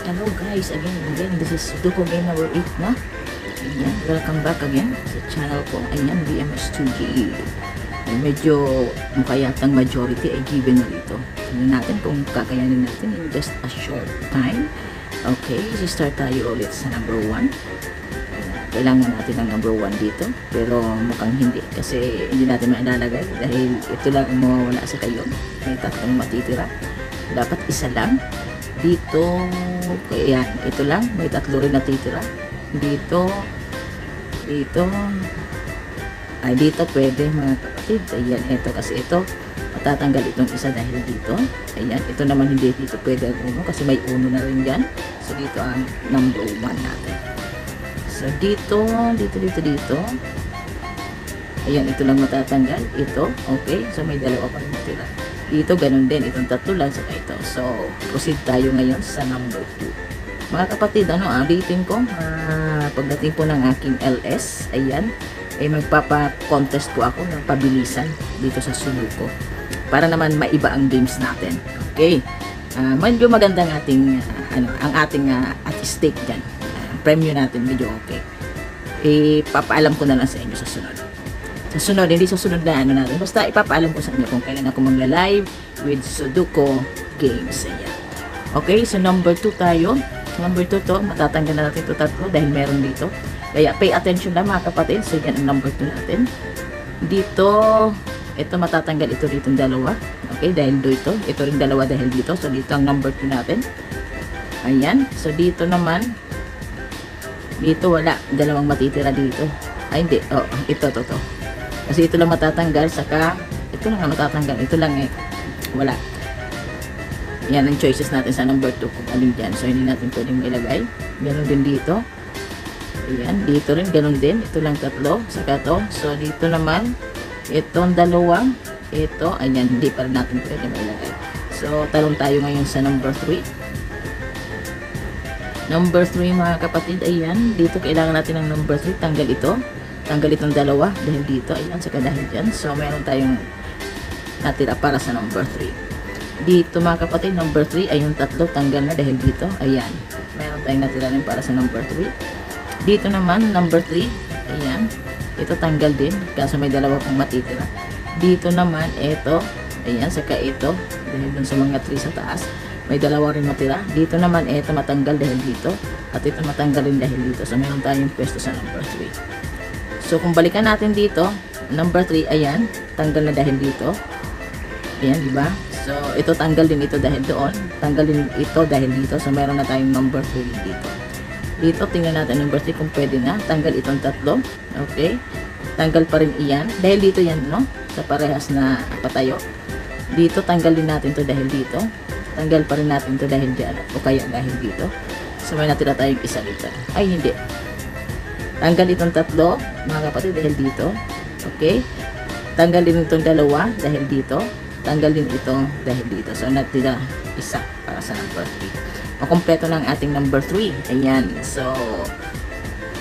Hello guys, again, this is Sudoku Game number 8 na. Ayan, welcome back again sa channel ko. Ayan, BMS2GE. Medyo mukha yatang majority ay given na rito. Tignan natin kung kakayanin natin in just a short time. Okay, start tayo ulit sa number 1. Kailangan natin ang number 1 dito, pero mukhang hindi kasi hindi natin mailalagay dahil ito lang ang mawawala sa kayo. May tatlong matitira. Dapat isa lang. Dito, ayan, ito lang, may tatlo rin natitira. Dito, ay dito pwede mga kapatid. Ayan, ito kasi ito, matatanggal itong isa dahil dito. Ayan, ito naman hindi dito pwede ang uno kasi may uno na rin dyan. So dito ang number 1 natin. So dito. Ayan, ito lang matatanggal. Ito, okay. So may dalawa pa rin natira. Dito, ganun din. Itong tatlo lang sa ito. So, proceed tayo ngayon sa number 2. Mga kapatid, rating ko, pagdating po ng aking LS, ayan, magpapa-contest po ako ng pabilisan dito sa Sudoku. Para naman maiba ang games natin. Okay? Medyo magandang ating, ang ating at stake dyan. Premium natin, medyo okay. Papaalam ko na lang sa inyo sa sunod. Sa sunod, hindi sa sunod na natin. Basta ipapaalam ko sa inyo kung kailan ako magla-live with Sudoku games. Ayan. Okay, so number 2 tayo. Number 2 to, matatanggal na natin ito tatlo dahil meron dito. Kaya pay attention lang mga kapatid. So yan ang number 2 natin. Dito, ito matatanggal ito dito ang dalawa. Okay, dahil ito. Ito rin dalawa dahil dito. So dito ang number 2 natin. Ayan. So dito naman, dito wala. Dalawang matitira dito. Ay hindi. Oh, ito. Kasi ito lang matatanggal, saka ito lang matatanggal, ito lang wala. Yan ang choices natin sa number 2 kung alin dyan. So hindi natin pwedeng mailagay. Ganon din dito. Ayan, dito rin, ganon din. Ito lang tatlo, saka to. So dito naman, itong dalawang, ito, ayan, hindi pa rin natin pwedeng mailagay. So talong tayo ngayon sa number 3. Number 3 mga kapatid, ayan, dito kailangan natin ng number 3, tanggal ito. Tanggal itong dalawa dahil dito, ayan, saka dahil dyan. So, meron tayong natira para sa number 3. Dito mga kapatid, number 3 ay yung tatlo, tanggal na dahil dito, ayan. Meron tayong natira rin para sa number 3. Dito naman, number 3, ayan. Ito tanggal din, kaso may dalawa pang matitira. Dito naman, ito, ayan, saka ito, dahil dun sa mga 3 sa taas, may dalawa rin matira. Dito naman, ito matanggal dahil dito, at ito matanggal rin dahil dito. So, meron tayong pwesto sa number 3. So, kung balikan natin dito, number 3, ayan, tanggal na dahil dito. Ayan, diba? So, ito tanggal din ito dahil doon. Tanggal din ito dahil dito. So, meron na tayong number 3 dito. Dito, tingnan natin number 3 kung pwede na. Tanggal itong tatlo. Okay? Tanggal pa rin iyan. Dahil dito yan, no? Sa parehas na patayo. Dito, tanggal din natin to dahil dito. Tanggal pa rin natin to dahil dyan. O kaya dahil dito. So, may natira tayong isa dito. Ay, hindi. Tanggal itong tatlo, mga kapatid, dahil dito. Okay? Tanggal din itong dalawa dahil dito. Tanggal din ito dahil dito. So, natira isa para sa number 3. Makompleto ng ating number 3. Ayan. So,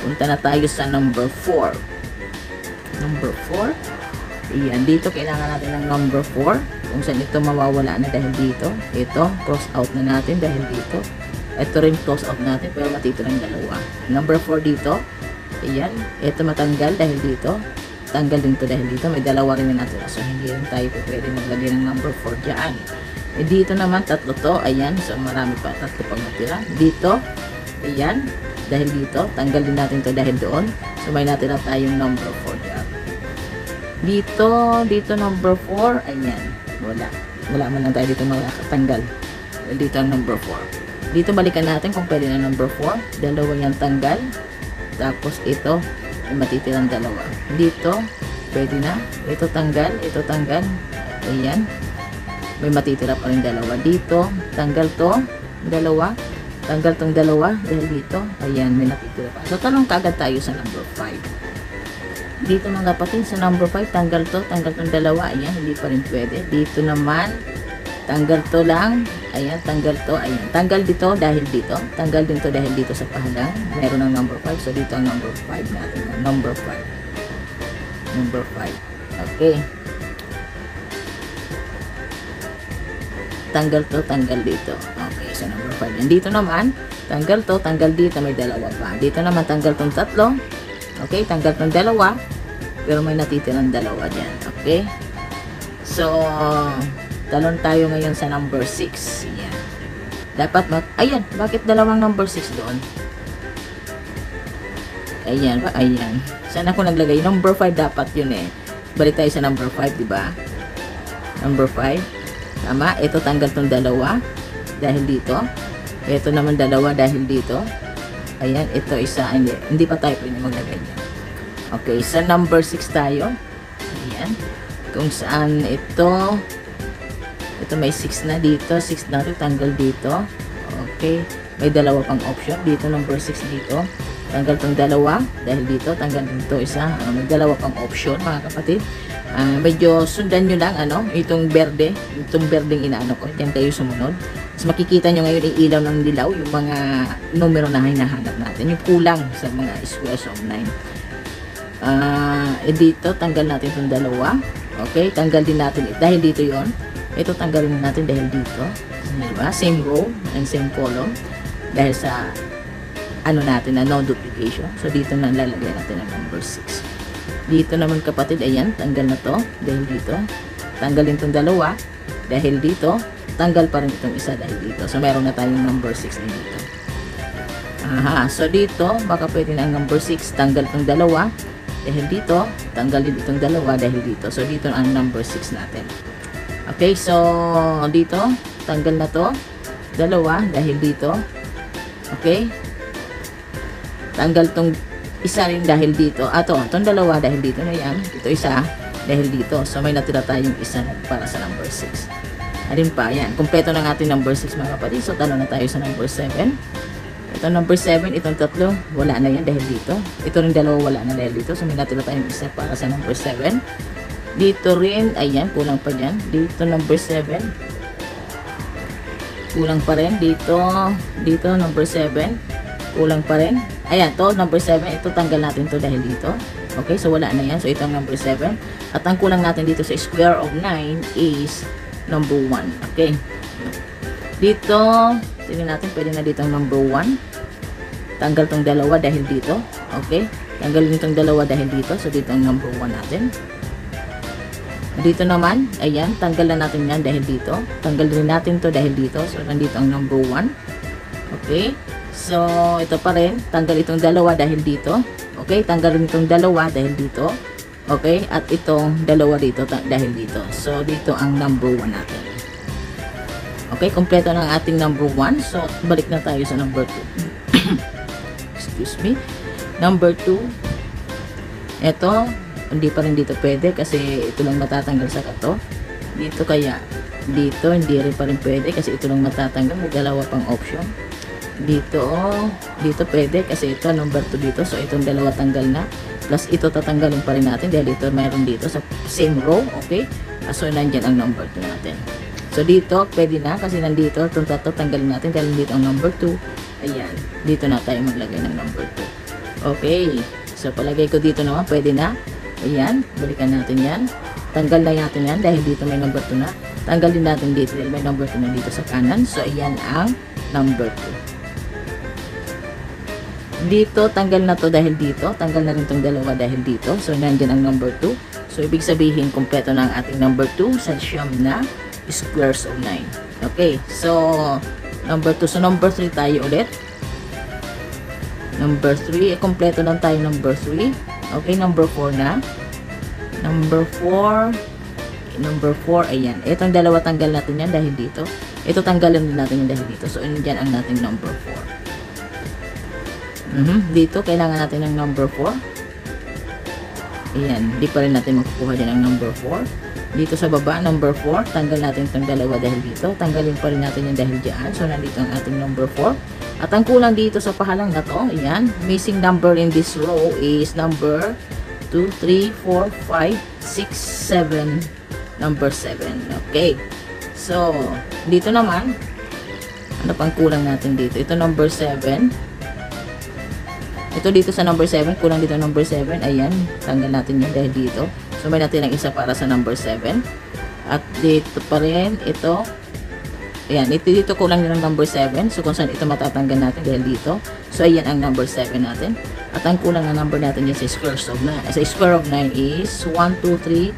punta na tayo sa number 4. Number 4. Ayan. Dito, kailangan natin ng number 4. Kung saan ito mawawala na dahil dito. Ito, cross out na natin dahil dito. Ito rin cross out natin, pero matitirang dalawa. Number 4 dito. Ayan, ito matanggal dahil dito. Tanggal din to dahil dito. May dalawa rin na natira. So, hindi rin tayo pwede maglagay ng number 4 dyan. Dito naman, tatlo to. Ayan, so marami pa. Tatlo pang natira. Dito, ayan, dahil dito. Tanggal din natin to dahil doon. So, may natira tayong number 4 dyan. Dito number 4. Ayan, wala. Wala man lang tayo dito makatanggal. Dito ang number 4. Dito, balikan natin kung pwede na number 4. Dalawa yan tanggal. Tapos ito, may matitirang dalawa. Dito, pwede na. Ito tanggal, ito tanggal. Ayan. May matitira pa rin dalawa. Dito, tanggal to, dalawa. Tanggal tong dalawa dahil dito. Ayan, may natitira pa. So, talong kagad tayo sa number 5. Dito mga kapatid, sa number 5, tanggal tong dalawa. Ayan, hindi pa rin pwede. Dito naman, tanggal to lang. Ayan, tanggal to. Ayan, tanggal dito dahil dito. Tanggal din to dahil dito sa pahalang. Meron ng number 5. So, dito ang number 5 natin. Number 5. Number 5. Okay. Tanggal to, tanggal dito. Okay, so number 5 yan. Dito naman, Tanggal to, tanggal dito, may dalawa pa. Dito naman tanggal tong tatlo. Okay, tanggal tong dalawa. Pero may natitirang dalawa dyan. Okay. So, talon tayo ngayon sa number 6. Yan. Dapat ayan, bakit dalawang number 6 doon? Ayan, ayan. Saan ako naglagay? Number 5 dapat yun eh. Balik tayo sa number 5, di ba? Number 5. Tama. Ito tanggal tong dalawa dahil dito. Ito naman dalawa dahil dito. Ayan, ito isa. Hindi pa tayo pwede maglagay niya. Okay, sa number 6 tayo. Ayan. Kung saan ito may 6 na dito. 6 na ito, tanggal dito. Okay. May dalawa pang option. Dito, number 6 dito. Tanggal tong dalawa dahil dito, tanggal dito isa. May dalawa pang option mga kapatid. Medyo sundan nyo lang itong berde, itong berdeng inaano ko. Diyan kayo sumunod. Mas makikita nyo ngayon yung ilaw ng dilaw, yung mga numero na hinahanap natin, yung kulang sa mga squares of 9. Dito tanggal natin itong dalawa. Okay, tanggal din natin dahil dito yon. Ito tanggalin natin dahil dito. Diba? Same row and same column dahil sa natin na no duplication. So dito na lalagyan natin ang number 6. Dito naman kapatid, ayan, tanggal na to dahil dito. Tanggalin tong dalawa dahil dito. Tanggal pa rin itong isa dahil dito. So meron na tayong number 6 din dito. Aha, so dito baka pwede na ang number 6, tanggal tong dalawa dahil dito, tanggalin itong dalawa dahil dito. So dito ang number 6 natin. Okay, so dito tanggal na to dalawa dahil dito. Okay, tanggal tong isa rin dahil dito. Itong dalawa dahil dito na yan. Ito isa dahil dito. So may natira tayong isa para sa number 6. Alin pa, yan. Kompleto ng ating number 6 mga kapatid. So talo na tayo sa number 7. Ito number 7, itong tatlo, wala na yan dahil dito. Ito rin dalawa, wala na dahil dito. So may natira tayong isa para sa number 7. Dito rin, ayan, kulang pa dyan. Dito number 7. Kulang pa rin. Dito number 7. Kulang pa rin. Ayan, to number 7. Ito tanggal natin to dahil dito. Okay, so wala na yan. So ito ang number 7. At ang kulang natin dito sa square of 9 is number 1. Okay. Dito, tingnan natin, pwede na dito ang number 1. Tanggal tong dalawa dahil dito. Okay. Tanggalin tong dalawa dahil dito. So dito ang number 1 natin. Dito naman, ayan, tanggal na natin yan dahil dito. Tanggal din natin to dahil dito. So nandito ang number 1. Okay. So, ito pa rin. Tanggal itong dalawa dahil dito. Okay. Tanggalin itong dalawa dahil dito. Okay. At itong dalawa dito dahil dito. So, dito ang number 1 natin. Okay. Kompleto ng ating number 1. So, balik na tayo sa number 2. Excuse me. Number 2. Ito, hindi pa rin dito pwede kasi ito lang matatanggal sa kato. Dito kaya, dito hindi rin pa rin pwede kasi ito lang matatanggal. May dalawa pang option. Dito pwede kasi ito number 2 dito. So itong dalawa tanggal na. Plus ito tatanggalin pa rin natin dahil ito mayroon dito sa same row. Okay. So nandyan ang number 2 natin. So dito pwede na kasi nandito itong tatlo tanggalin natin dahil dito ang number 2. Ayan. Dito na tayo maglagay ng number 2. Okay. So palagay ko dito naman pwede na. Ayan. Balikan natin yan. Tanggal na natin yan dahil dito may number 2 na. Tanggalin natin dito dahil may number 2 na dito sa kanan. So ayan ang number 2. Dito, tanggal na to dahil dito. Tanggal na rin tong dalawa dahil dito. So, nandyan ang number 2. So, ibig sabihin, kompleto na ang ating number 2 sa siyam na squares of 9. Okay. So, number 2. So, number 3 tayo ulit. Number 3. Kompleto lang tayo number 3. Okay. Number 4 na. Number 4. Number 4. Ayan. Itong dalawa tanggal natin yan dahil dito. Ito tanggalan din natin yan dahil dito. So, nandyan ang nating number 4. Dito, kailangan natin ng number 4. Ayan, di pa rin natin makukuha din ang number 4. Dito sa baba, number 4. Tanggal natin itong dalawa dahil dito. Tanggalin pa rin natin yung dahil dyan. So, nandito ang ating number 4. At ang kulang dito sa pahalang na to, ayan, missing number in this row is number 2, 3, 4, 5, 6, 7. Number 7. Okay. So, dito naman, ano pang kulang natin dito? Ito number 7. Ito dito sa number 7, kulang dito number 7. Ayan, tanggal natin yan dahil dito. So, may natin ang isa para sa number 7. At dito pa rin, ito. Ayan, dito kulang din ang number 7. So, kung saan ito matatanggal natin dahil dito. So, ayan ang number 7 natin. At ang kulang na number natin yan sa square of 9 is 1, 2, 3,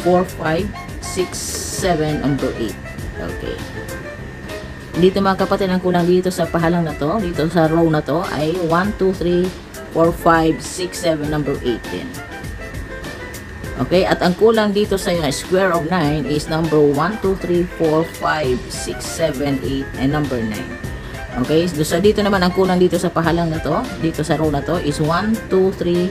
4, 5, 6, 7, number 8. Okay. Dito mga kapatid, ang kulang dito sa pahalang na to, dito sa row na to, ay 1, 2, 3, 4, 5, 6, 7, number 8 din. Okay, at ang kulang dito sa square of 9 is number 1, 2, 3, 4, 5, 6, 7, 8, and number 9. Okay, so dito naman ang kulang dito sa pahalang na to, dito sa row na to is 1, 2, 3,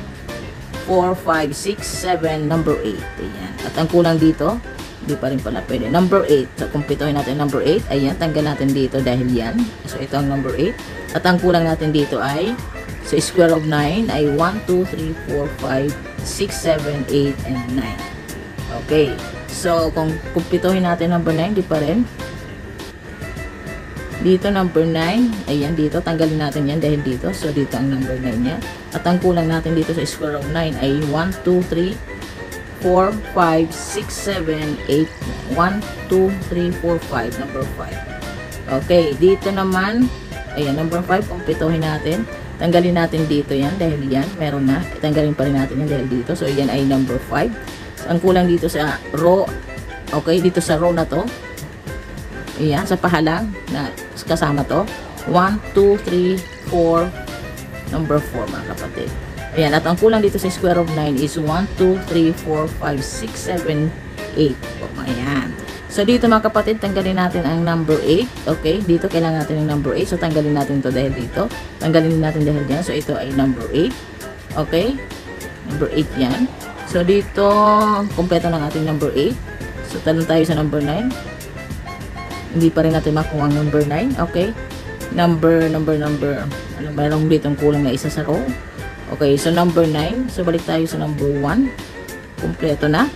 4, 5, 6, 7, number 8. Ayan. At ang kulang dito, hindi pa rin pala pwede. Number 8. So, kumpituhin natin number 8. Ayan, tanggal natin dito dahil yan. So, ito ang number 8. At ang kulang natin dito ay so, square of 9 ay 1, 2, 3, 4, 5, 6, 7, 8, and 9. Okay. So, kung kumpituhin natin number 9, di pa rin. Dito, number 9. Ayan, dito. Tanggalin natin yan dahil dito. So, dito ang number 9 niya. At ang kulang natin dito sa square of 9 ay 1, 2, 3, 4, 5, 6, 7, 8, 1, 2, 3, 4, 5, number 5. Okay, dito naman, ayan, number 5, kumpituhin natin. Tanggalin natin dito yan dahil yan, meron na. Tanggalin pa rin natin yan dahil dito. So, yan ay number 5. So, ang kulang dito sa row, okay, dito sa row na to, ayan, sa pahalang, na kasama to, 1, 2, 3, 4, number 4 mga kapatid. Ayan, at ang kulang dito sa square of 9 is 1, 2, 3, 4, 5, 6, 7, 8. Ayan. So, dito mga kapatid, tanggalin natin ang number 8. Okay, dito kailangan natin yung number 8. So, tanggalin natin to dahil dito. Tanggalin natin dahil dyan. So, ito ay number 8. Okay, number 8 yan. So, dito, kompleto ng ating number 8. So, tanong tayo sa number 9. Hindi pa rin natin makuha ang number 9. Okay, number. Ano, mayroong dito ang kulang na isa sa row. Okay, so number 9. So, balik tayo sa number 1. Kompleto na.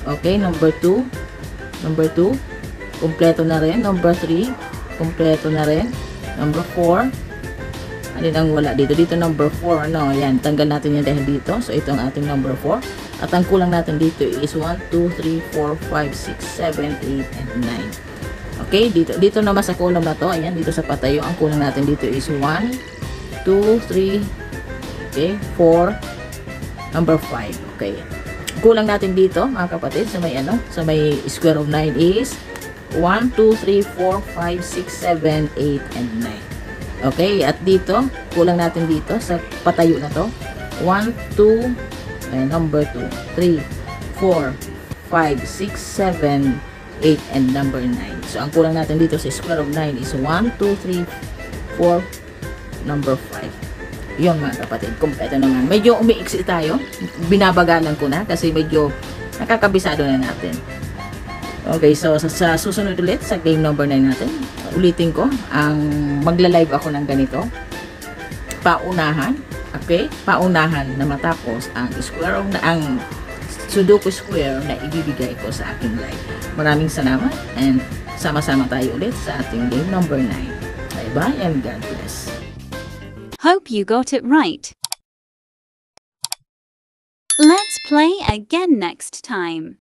Okay, number 2. Number 2. Kompleto na rin. Number 3. Kompleto na rin. Number 4. Alin ang wala dito? Dito number 4. Ano, yan. Tanggal natin yan dahil dito. So, ito ang ating number 4. At ang kulang natin dito is 1, 2, 3, 4, 5, 6, 7, 8, and 9. Okay, dito naman sa column na to. Ayan, dito sa patayo. Ang kulang natin dito is 1, 2, 3, okay, 4, number 5. Okay. Kulang natin dito, mga kapatid, sa may ano, sa may square of 9 is 1, 2, 3, 4, 5, 6, 7, 8, and 9. Okay, at dito, kulang natin dito sa patayo na to. 1, 2, number 2, 3, 4, 5, 6, 7, 8, and number 9. So, ang kulang natin dito sa square of 9 is 1, 2, 3, 4, number 5. Yun mga kapatid, kompleto naman. Medyo umiiksi tayo. Binabagalan ko na kasi medyo nakakabisado na natin. Okay, so sa susunod ulit sa game number 9 natin, ulitin ko, ang magla-live ako ng ganito. Paunahan, okay? Paunahan na matapos ang square of ang Sudoku square na ibibigay ko sa aking live. Maraming salamat and sama-sama tayo ulit sa ating game number 9. Bye-bye and God bless. Hope you got it right. Let's play again next time.